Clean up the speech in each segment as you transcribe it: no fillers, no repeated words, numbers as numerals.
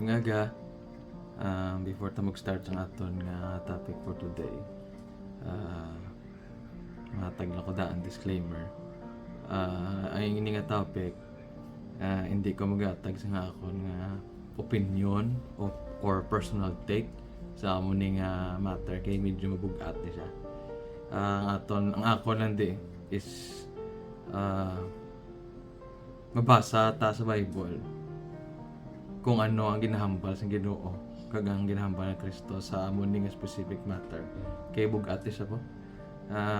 Nga before ta mag-start ang aton nga topic for today, uh, matag lang ko daan disclaimer. Ay ini nga topic, hindi ko magatag sa nga akon nga opinion or personal take sa amo ni nga matter kay medyo mabugat ni siya. Ang ako lang di is mabasa ta sa Bible kung ano ang ginahambal sa Ginoo kag ang ginahambal ng Kristo sa amon nga specific matter. Kay bugat siya po.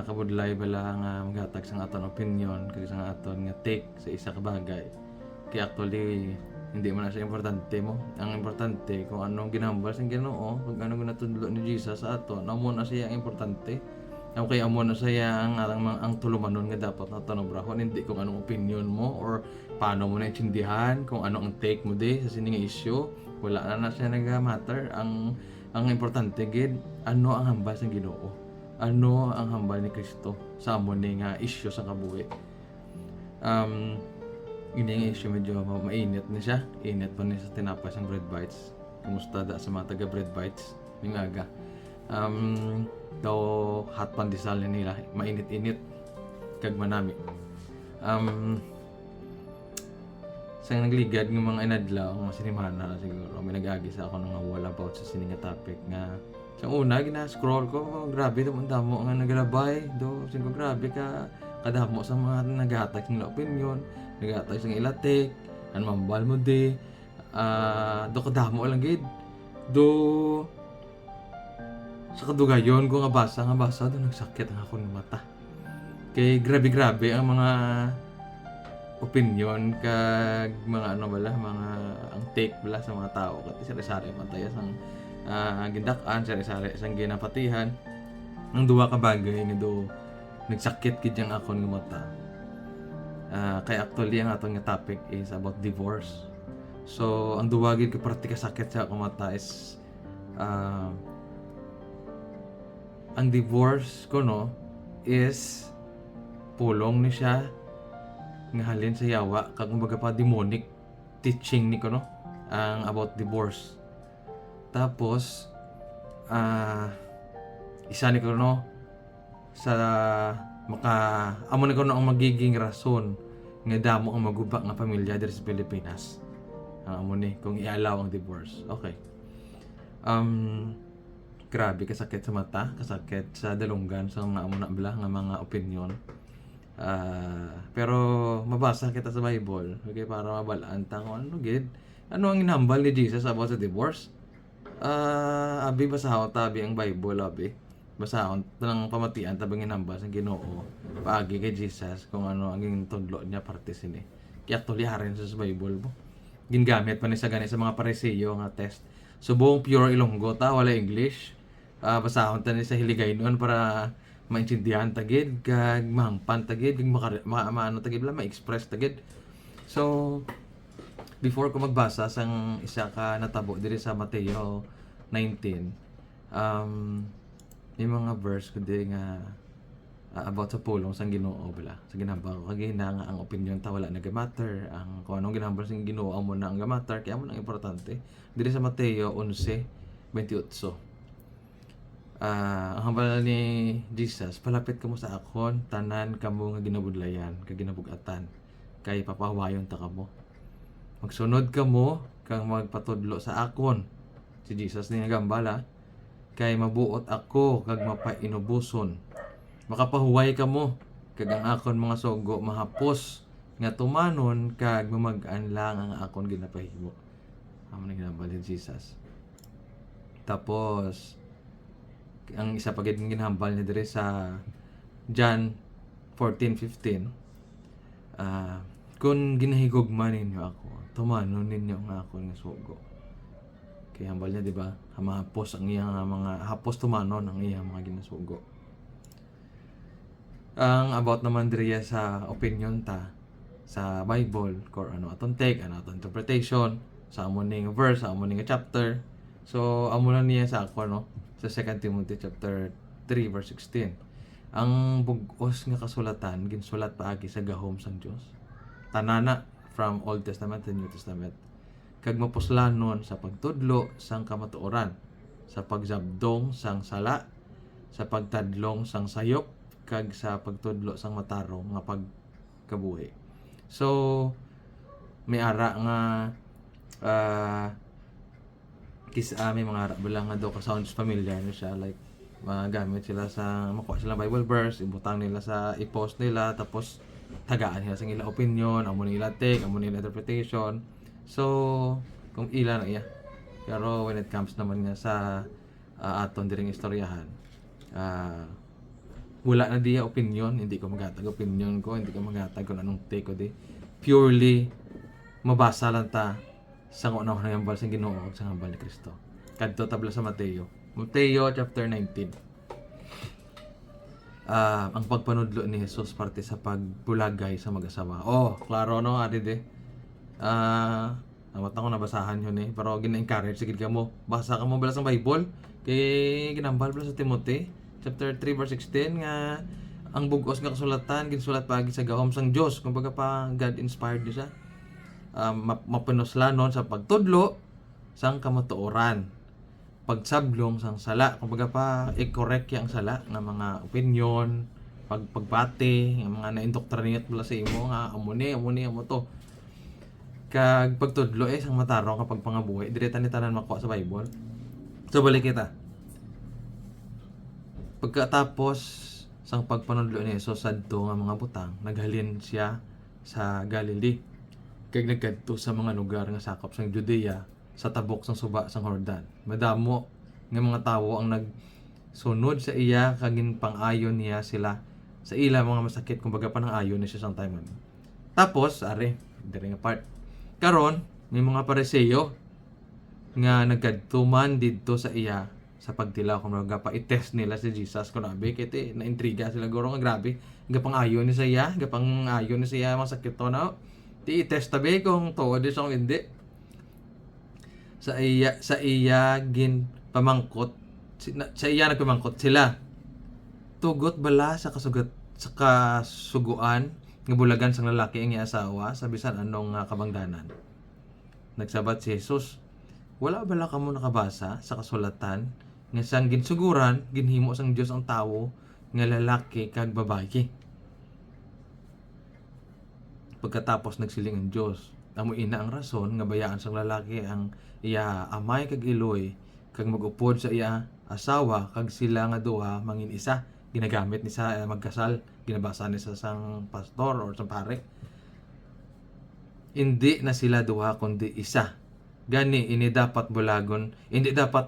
Kabudlay bala nga maghatag sa aton opinion kag sa aton nga take sa isa ka bagay. Kay actually hindi man na siya importante mo. Ang importante kung anong ginahambal sa Ginoo kag ano ginatudlo ni Jesus sa aton, amo na siya ang importante. Okay, amo na siya ang tulumanon nga dapat naton obrahon, hindi kung anong opinion mo or paano mo naintindihan kung ano ang take mo di sa sining issue. Wala na siya naga-matter. Ang importante gid ano ang hambal sa Ginoo, ano ang hambal ni Kristo sa amon ni nga issue sa kabuhi. Ini nga issue medyo mainit na siya. Init pa niya sa tinapay sang bread bites. Kumusta da sa mga taga bread bites ning aga. Daw hot pandesal nila, mainit-init kag manami. Sa nagligad ng mga inadlaw, mga sinimana siguro, may nag-agi sa ako nang wala about sa sining topic nga sa una gina-scroll ko, grabe naman damo nga nagrabay do, sing ko grabe ka kadamo sa mga naghatag ng opinion, naghatag sa ilatik, an mambal mo di, do kadamo lang gid. Do sa kadugayon ko nga basa do nagsakit ang akong mata. Kay grabe ang mga opinion kag mga ano bala, mga ang take bala sa mga tao kat sari-sari matayas ang gindak-an, sari-sari sang ginapatihan. Ang duwa ka bagay nga do nagsakit gid yang akon nga mata. Kay actually ang aton nga topic is about divorce. So ang duwa gid ka parte ka sakit sa akong mata is ang divorce ko no is pulong ni siya nga halin sa yawa kag kumbaga pa demonic teaching ni ko no ang about divorce. Tapos isa ni ko no sa amo ni ko no ang magiging rason nga damo ang maguba nga pamilya diri sa Pilipinas. Ang amo ni kung i-allow ang divorce. Okay. Grabe kasakit sa mata, kasakit sa dalunggan sa mga amo na bala nga mga opinion. Pero mabasa kita sa Bible, okay, para mabalaan ta kung ano gid, ano ang inhambal ni Jesus about sa divorce. Abi basahon tabi ang Bible abi. Basahon tanang pamatian tabang inhambal sa Ginoo paagi kay Jesus kung ano ang tudlo niya parte sini. Kaya actually harin sa Bible mo. Gingamit pa ni sa gani sa mga Pariseo nga test. Subong pure Ilonggo ta, wala English. Basahon ta ni sa hiligay noon para maintindihan tagid kag mahangpan tagid kag maano tagid la ma-express tagid. So before ko magbasa sang isa ka natabo diri sa Mateo 19, may mga verse kundi nga about sa pulong sang Ginoo bala sa ginhambal ko kag nga ang opinion ta wala nagamatter, ang kung anong ginhambal sang Ginoo amo na ang gamatter kaya amo nang importante diri sa Mateo 11:28. Ang hambal ni Jesus, palapit kamo sa akon, tanan kamo nga ginabudlayan, kag ginabugatan, kay papahawayon ta kamo. Magsunod kamo kang magpatudlo sa akon. Si Jesus ni nga gambala, kay mabuot ako kag mapainubuson. Makapahuway kamo kag ang akon mga sugo mahapos nga tumanon kag mamag-an lang ang akon ginapahimo. Amo ni ginambal ni Jesus. Tapos ang isa pa gid ginhambal niya dire sa John 14:15, kung ginahigugma ninyo ako, tumanon ninyo ang akon nga sugo. Kay hambal niya di ba, mahapos ang iyang mga hapos tumanon ang iyang mga ginasugo. Ang about naman dire sa opinion ta sa Bible, kung ano aton take, ano aton interpretation sa amon ning verse, sa amon ning chapter. So amo na niya sa ako no sa 2 Timothy chapter 3 verse 16. Ang bug-os nga kasulatan ginsulat paagi sa gahom sang Dios. Tanana from Old Testament and New Testament. kag mapuslanon sa pagtudlo sang kamatuoran, sa pagsabdong sang sala, sa pagtadlong sang sayop, kag sa pagtudlo sang matarong nga pagkabuhi. So may ara nga may mga ara bilang nga daw ka sounds familiar na siya, like magamit sila sa makuha sila Bible verse, ibutang nila sa i-post nila, tapos tagaan nila sa ila opinion, amo nila take, amo nila interpretation. So kung ila na iya, pero when it comes naman nga sa aton diring istoryahan, wala na diya opinion, hindi ko magatag opinion ko, hindi ko magatag kung anong take ko di. Purely mabasa lang ta sa unang hambal sa Ginoo ug sa hambal ni Kristo. Kadto tabla sa Mateo chapter 19. Ang pagpanudlo ni Jesus parte sa pagbulagay sa mag-asawa. Oh, klaro no adi de. Awat ako nabasahan yun pero gina-encourage sigid ka mo. Basa ka mo bala sa Bible kay ginambal bala sa Timothy chapter 3 verse 16 nga ang bugos nga kasulatan ginsulat pagi sa gahom sang Dios, kumbaga pa God inspired siya. Mapunuslanon sa pagtudlo sang kamatuoran, pagsablong sang sala, kumbaga pa i-correct yang sala nga mga opinion, pagbati nga mga na-indoctrinate bala sa imo nga amo to, kag pagtudlo sang matarong kapag pangabuhi direta ni tanan makuha sa Bible. So balik kita pagkatapos sang pagpanudlo ni Jesus sadto nga mga butang, naghalin siya sa Galilee kag nagkadto sa mga lugar nga sakop sang Judea sa tabok sang suba sang Jordan. Madamo nga mga tawo ang nagsunod sa iya kag ginpang-ayon niya sila sa ila mga masakit, kumbaga panang-ayon ni siya sang time. Tapos diri nga part karon may mga Pariseo nga nagkadto man didto sa iya sa pagtilaw, kumbaga pa i-test nila si Jesus kung abi kiti na intriga sila guro nga grabe gapang-ayon ni siya mga sakit to na ti i-test tabi kung tuod di sa hindi. Sa iya nagpamangkot sila. Tugot bala sa kasuguan nga bulagan sang lalaki ang iya asawa sa bisan anong kabangdanan. Nagsabat si Jesus, wala bala kamo nakabasa sa kasulatan nga sang ginsuguran ginhimo sang Dios ang tawo nga lalaki kag babayi. Pagkatapos nagsiling ang Dios, amo ina ang rason nga bayaan sang lalaki ang iya amay kag iloy kag mag-upod sa iya asawa kag sila nga duha mangin isa. Ginagamit ni sa magkasal, ginabasa ni sa sang pastor or sang pare. Hindi na sila duha kundi isa. Gani hindi dapat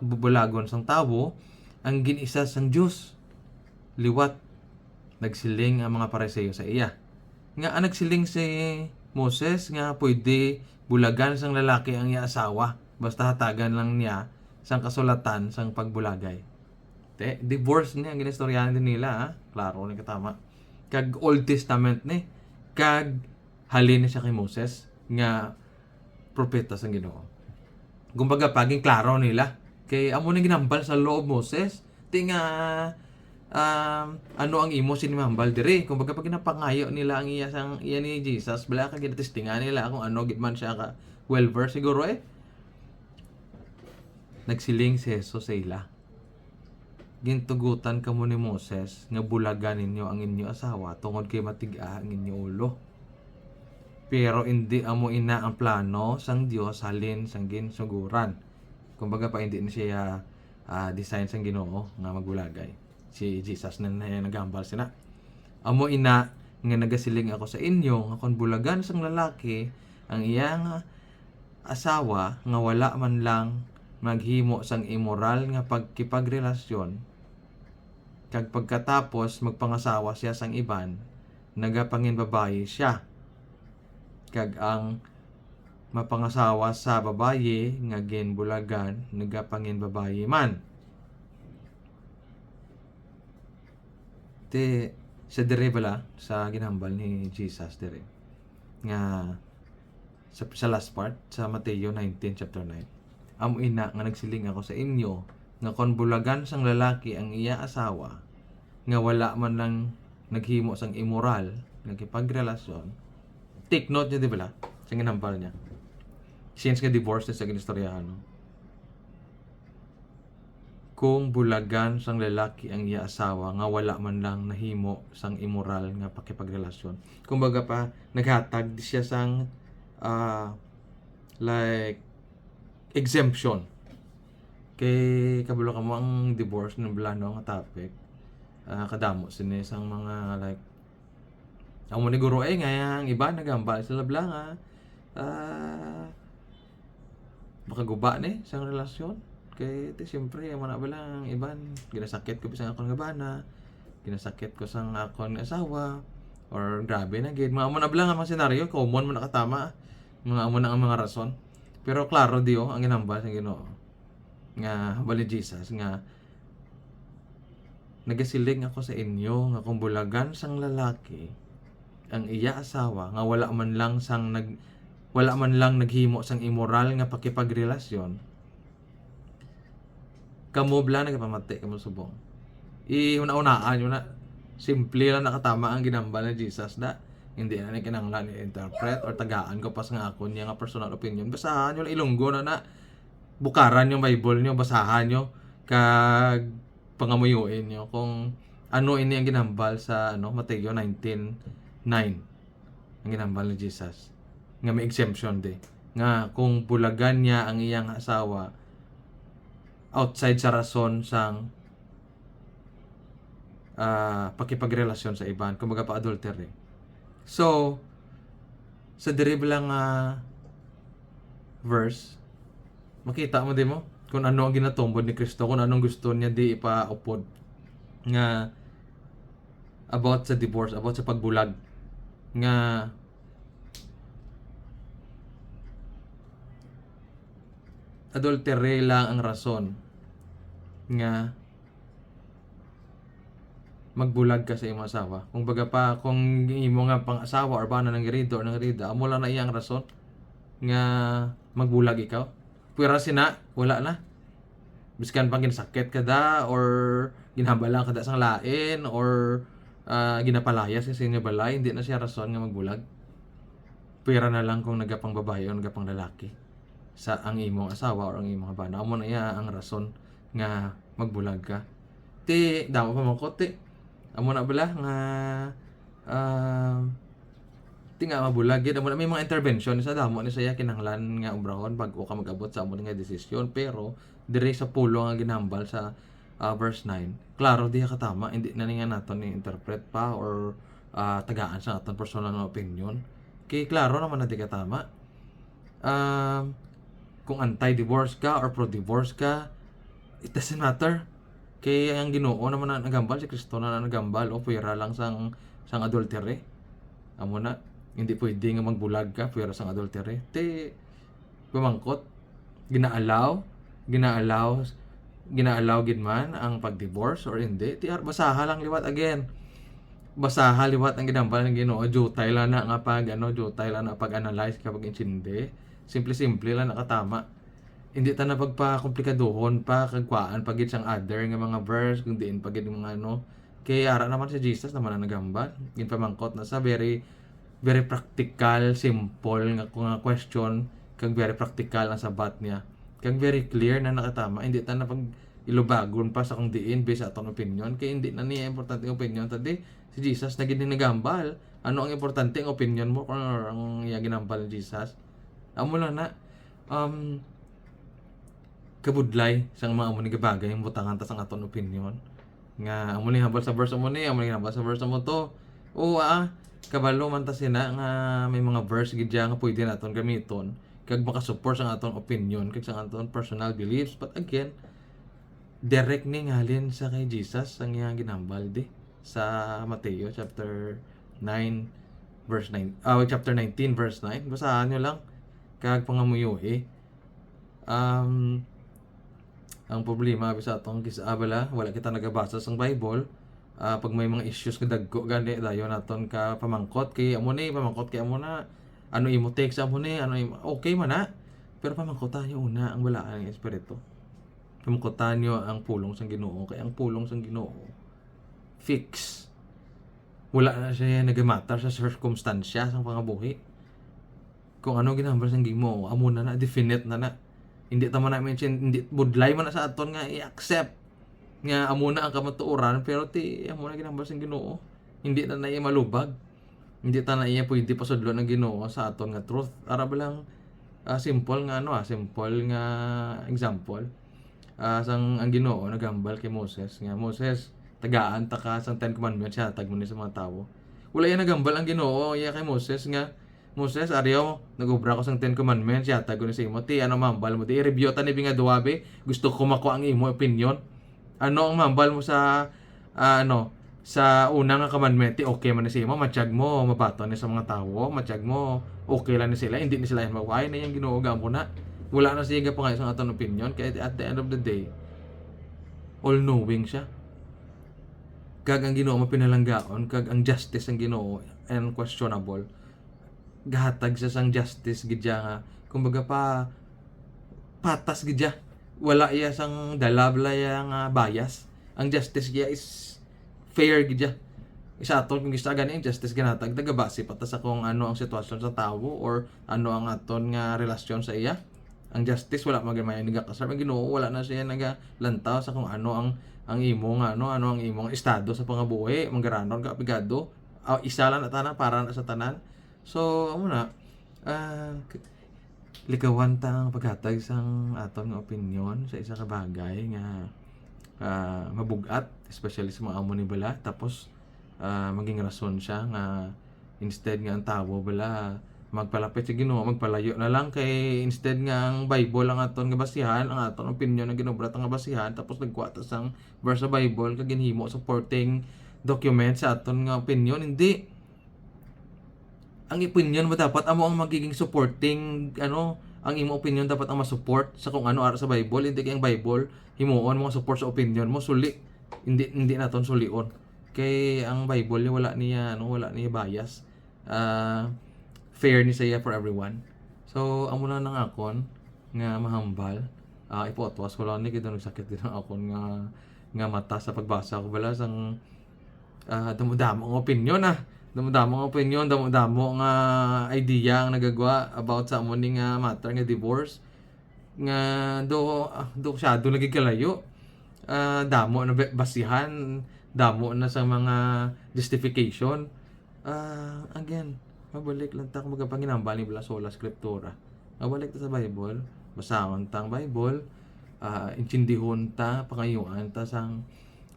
bubulagon sang tawo ang ginisa sang Dios. Liwat nagsiling ang mga Pariseo sa iya. Nga nagsiling si Moses nga pwede bulagan sang lalaki ang iya asawa basta hatagan lang niya sang kasulatan sang pagbulagay. Divorce ni ang ginistoryahan din nila, klaro ni katama. Kag Old Testament ni kag halin ni siya kay Moses nga propeta sang Ginoo. Kumbaga paging klaro nila kay amo ni ginambal sa loob Moses nga ano ang imo sinimambal diri, kumbaga pag ginapangayo nila ang iya ni Jesus bala ka ginatestingan nila kung ano gid man siya ka well versed siguro Nagsiling si Jesus sa ila, gintugutan kamo ni Moses nga bulagan ninyo ang inyo asawa tungod kay matig-a ang inyo ulo, pero hindi amo ina ang plano sang Dios halin sang ginsuguran. Kumbaga pa hindi ni siya design sang Ginoo nga magbulagay. Si Jesus na nagambal sina. Amo ina nga nagasiling ako sa inyo nga kon bulagan sang lalaki ang iyang asawa nga wala man lang maghimo sang immoral nga pagkipagrelasyon kag pagkatapos magpangasawa siya sang iban, nagapangin babayi siya. Kag ang mapangasawa sa babayi nga ginbulagan, nagapangin babayi man. Sa dire bala sa ginhambal ni Jesus dire nga sa last part sa Mateo 19 chapter 9, amo ina nga nagsiling ako sa inyo nga kon bulagan sang lalaki ang iya asawa nga wala man lang naghimo sang immoral nga kipagrelasyon, take note niya di bala sa ginhambal niya, since nga divorce na sa ginistoryahan, no? Kung bulagan sang lalaki ang iya asawa nga wala man lang nahimo sang immoral nga pakipagrelasyon. Kumbaga pa naghatag di siya sang like exemption. Kay kabalo ka mo ang divorce ng blano nga topic. Kadamo sini sang mga like amo ni guro nga ang iba nagambal sila bla nga makaguba ni sang relasyon. Kay ti siyempre amo na bala ang iban ginasakit ko bisang akon nga bana, ginasakit ko sang akon asawa, or grabe na gid mga amo na bala nga mga senaryo common man nakatama mga amo na ang mga rason. Pero klaro diyo ang ginambal sa Ginoo nga bali Jesus nga nagasiling ako sa inyo nga kung bulagan sang lalaki ang iya asawa nga wala man lang naghimo sang immoral nga pakipagrelasyon, kamo bla nagpamati kamo subong. Una-unaan yun na simple lang nakatama ang ginambal ni Jesus da. Hindi na kinahanglan i-interpret or tagaan ko pas nga ako niya nga personal opinion. Basahan nyo lang ilunggo na bukaran yung Bible nyo, basahan nyo kag pangamuyuin nyo kung ano ini ang ginambal sa Mateo 19:9 ang ginambal ni Jesus nga may exemption de nga kung bulagan niya ang iyang asawa outside sa rason sang pakipagrelasyon sa iban, kumbaga pa adultery. So sa diri lang verse makita mo din mo kung ano ang ginatumbod ni Kristo, kung anong gusto niya di ipaupod nga about sa divorce, about sa pagbulag nga adultery lang ang rason nga magbulag ka sa imong asawa. Kung baga pa kung imo nga pang-asawa or bana nang girido or nang girida, amo lang na iyang rason nga magbulag ikaw. Pwera sina wala na. Biskan pang ginasakit ka da or ginhambalan ka da sang lain or ginapalayas sa inyo balay, hindi na siya rason nga magbulag. Pwera na lang kung nagapang babae o nagapang lalaki sa ang imong asawa or ang imong bana, amo na iya ang rason nga magbulag ka. Ti damo pa man ko ti amo na bala nga ti nga mabulag gid amo na may mga intervention sa damo ni saya kinahanglan nga obrahon bag-o ka mag-abot sa amo nga desisyon. Pero dire sa pulo nga ginambal sa verse 9, klaro diha katama, hindi na nga naton ni interpret pa or tagaan sa aton personal nga opinion. Kay klaro naman na di katama. Kung anti-divorce ka or pro-divorce ka, it doesn't matter. Kaya ang Ginoo naman na nagambal, si Kristo na nagambal, o pwera lang sang adultery. Amo na, hindi pwede nga magbulag ka, pwera sang adultery. Te, pumangkot, ginaalaw gid man ang pag-divorce or hindi. Ti basaha lang liwat again. Basaha liwat ang ginambal ng Ginoo, jutay lang na nga jutay lang na pag-analyze kapag insindi. Simple lang nakatama. Hindi ta na pagpa-komplikaduhon pa kagwaan pagit sang other nga mga verse kung diin pagit mga kay ara naman si Jesus naman ang nagambal. Gin pamangkot na sa very practical, simple nga question kag very practical ang sabat niya. Kag very clear na nakatama. Hindi ta na pag ilubagon pa sa kung diin based sa aton opinion kay hindi na niya importante ang opinion tadi si Jesus na gid nagambal. Ano ang importante ang opinion mo kung ang iya ginambal ni Jesus? Amo lang na kabudlay sang mga amo ni bagay yung butangan ta sang aton opinion nga amo ni hambal sa verse mo ni amo ni hambal sa verse mo to o kabalo man ta sina nga may mga verse gid nga pwede naton gamiton kag makasupport sang aton opinion kag sang aton personal beliefs. But again, direct ni ngalin sa kay Jesus ang iyang ginambal di sa Mateo chapter 9 verse 9 chapter 19 verse 9. Basahan nyo lang kag pangamuyuhi. Ang problema bisa atong gisabala wala kita nagabasa sang Bible. Pag may mga issues nga dagko gani dayon naton ka pamangkot kay amo ni pamangkot kay amo na ano imo take sa amo ni okay man na, pero pamangkotan niyo una ang balaan ng espiritu. Pamangkotan niyo ang pulong sang Ginoo kay ang pulong sang Ginoo fix. Wala na siya nagamatter sa circumstansya sang pangabuhi. kung ano ginahambal sang Ginoo amo na definite na. Hindi ta man na mention, hindi budlay man na sa aton nga i-accept nga amo na ang kamatuoran, pero ti amo na ginahambal sang Ginoo. Hindi na iya malubag. Hindi ta na iya pwede pasudlon ng Ginoo sa aton nga truth. Ara ba lang simple nga simple nga example. Sang ang Ginoo nagambal kay Moses nga, Moses, tagaan ta ka sang 10 commandments hatag mo ni sa mga tawo. Wala iya nagambal ang Ginoo iya kay Moses nga, Moses, ariyo, nag-obra ko sang 10 commandments hatag ko ni sa imo. Ti ano mambal mo? Ti i-review ta ni binga duwabe. Gusto ko makuha ang imo opinion. Ano ang mambal mo sa sa unang nga commandment? Ti okay man ni sa imo, matiyag mo mabaton ni sa mga tawo, matiyag mo okay lang ni sila, hindi ni sila makuha na yang Ginoo mo na. Wala na siya gapangay sa aton opinion, kaya at the end of the day, all-knowing siya. Kag ang Ginoo mapinalanggaon, kag ang justice ang Ginoo unquestionable. Gahatag siya sang justice gidya nga, kumbaga patas gidya. Wala iya sang dalabla nga bias. Ang justice giya is fair gidya. Isa aton kung gusto gani ang justice ginatag tagabase pa ta sa kung ano ang sitwasyon sa tawo or ano ang aton nga relasyon sa iya. Ang justice wala magay nagakasar ang Ginoo, wala na siya nagalantaw sa kung ano ang imo nga ano ang imong estado sa pangabuhi, manggaranon ka apigado. Isa lang na tanan para na sa tanan. So amo na likawan ta ang paghatag sang aton nga opinion sa isa ka bagay nga mabugat, especially sa mga amo ni bala, tapos maging rason siya nga instead nga ang tawo bala magpalapit sa Ginoo, magpalayo na lang kay instead nga ang Bible ang aton nga basihan, ang aton opinion nga ginobrat nga basihan, tapos nagkuha ta sang verse sa Bible kag ginhimo supporting document sa aton nga opinion. Hindi, ang opinion mo dapat amo ang magiging supporting ang imo opinion dapat ang ma-support sa kung ano ara sa Bible. Hindi kay ang Bible himuon mo support sa opinion mo, suli. Hindi naton sulion. Kay ang Bible wala niya bias. Fair ni saya for everyone. So amo na nang akon nga mahambal. Ipotwas ko lang ni kito nagsakit din ang akon nga mata sa pagbasa ko bala sang damo-damo ang opinion damo-damo nga idea ang nagagawa about sa amo ning matter nga divorce nga do syado nagigalayo. Damo na basihan, damo na sa mga justification. Again, mabalik lang ta kung magapanginambal ni bala sola scriptura. Mabalik ta sa Bible, basahon ta ang Bible, intindihon ta, pangayuan ta sang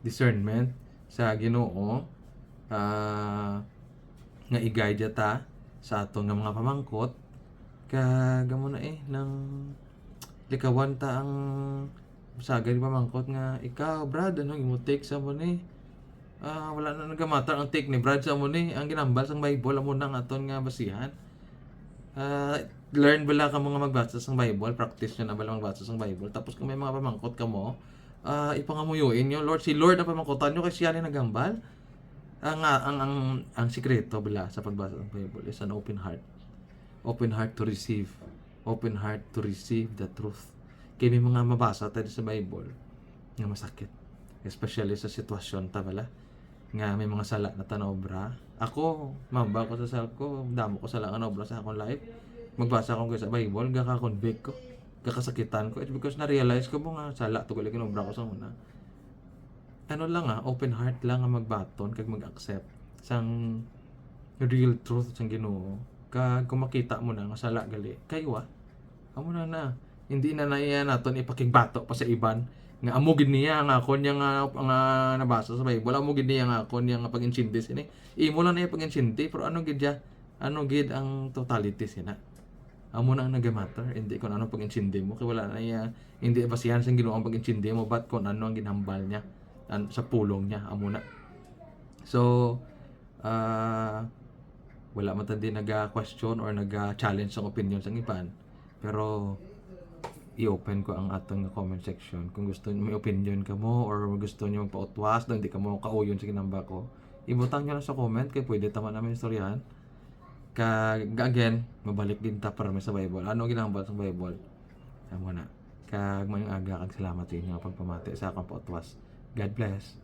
discernment sa Ginoo, nga i-guide ta sa aton nga mga pamangkot, kag amo na nang likawan ta ang sagad pamangkot nga ikaw brad ano imo take sa mo ni wala na nagamatter ang take ni brad sa mo ni ang ginambal sang Bible amo nang aton nga basihan. Learn bala ka mga magbasa sang Bible, practice nyo na bala magbasa sang Bible, tapos kung may mga pamangkot ka mo, ipangamuyuin nyo Lord, si Lord ang pamangkotan nyo kasi siya ni nagambal. Ang sikreto bala sa pagbasa ng Bible is an open heart to receive, open heart to receive the truth. Kaya may mga mabasa tayo sa Bible nga masakit, especially sa sitwasyon ta bala nga may mga sala na tanobra. Ako mamba ko sa self ko, damo ko sala nga obra sa akong life. Magbasa ko sa Bible, gaka-convict ko, gakasakitan ko. It's because na-realize ko mo nga sala to kulig obra ko sa una. Open heart lang nga magbaton kag mag-accept sang real truth sang Ginoo. Kag kung makita mo na nga sala gali, kayo amo na. Hindi na naiya naton ipakigbato pa sa iban nga amo gid niya nga akon nga nabasa sa Bible, amo gid niya nga akon nga pag-insindi sini. Imo lang na pag-insindi, pero ano gid ang totality sina. Amo na ang nagamatter, hindi kung ano pag-insindi mo, kay wala na hindi basihan sa Ginoo ang pag-insindi mo, but kung ano ang ginhambal niya sa pulong niya, amo na. So wala man tandi naga-question or naga-challenge ang opinion sa iban, pero i-open ko ang atong comment section. Kung gusto niyo may opinion ka mo or gusto niyo magpautwas na hindi ka mo kauyon sa ginamba ko, ibutang niyo lang sa comment kay pwede tama namin istoryahan. Kag again, mabalik din ta para sa Bible. Ano ginambal sa Bible? Amo na. Kag mayong aga kag salamat sa inyo pagpamati sa akong pautwas. God bless.